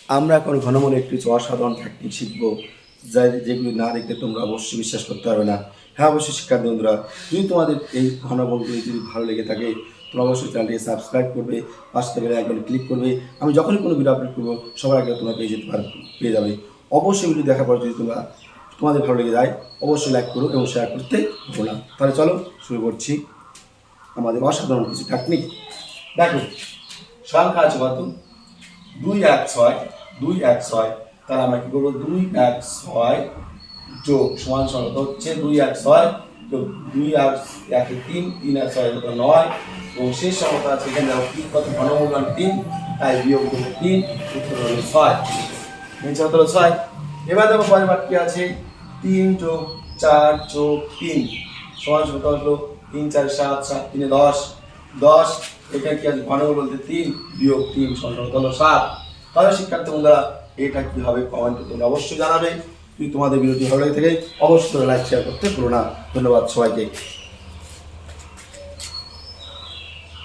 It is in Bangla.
আমরা এখন ঘনমূলের কিছু অসাধারণ টেকনিক শিখবো, যেগুলি না দেখলে তোমরা অবশ্যই বিশ্বাস করতে পারবে না। হ্যাঁ, অবশ্যই শিক্ষার্থী বন্ধুরা, যদি তোমাদের এই ঘনমূলগুলি যদি ভালো লেগে থাকে তোমরা অবশ্যই চ্যানেলটিকে সাবস্ক্রাইব করবে, পাশে থেকে বেল আইকনে ক্লিক করবে। আমি যখনই কোনো ভিডিও আপলোড করবো সবার আগে তোমরা পেয়ে যাবে। অবশ্যই ভিডিও দেখার পর যদি তোমাদের ভালো লেগে যায় অবশ্যই লাইক করো এবং শেয়ার করতে ভুলো না। তাহলে চলো শুরু করছি আমাদের অসাধারণ কিছু টেকনিক। দেখো, সংখ্যা আছে কত? 2 1 6 তাহলে আমরা কি করবো? 2 1 6 যোগ সমান সমান হচ্ছে 2 1 6 যোগ 2 আর 1 3, 3 আর 6 9, এবং শেষ সংখ্যা আছে এখানে কি কত? ঘনমূল 3, তাই বিয়োগ করবো 3, উত্তর হলো 6। নিচে হলো 6। এবার দেখো পরের বার কি আছে? 3 যোগ 4 যোগ 3 সমান কত হলো? 3 4 7, 7 3 10, 10। এখানে কি আছে? ঘনমূল বলতে 3 বিয়োগ 3 সমান হলো 7। তাহলে শিক্ষার্থী বন্ধুরা, এটা কি হবে কমেন্টে তোমরা অবশ্যই জানাবে। যদি তোমাদের ভিডিওটি ভালো লেগে থাকে অবশ্যই লাইক শেয়ার করতে ভুলো না। ধন্যবাদ সবাইকে।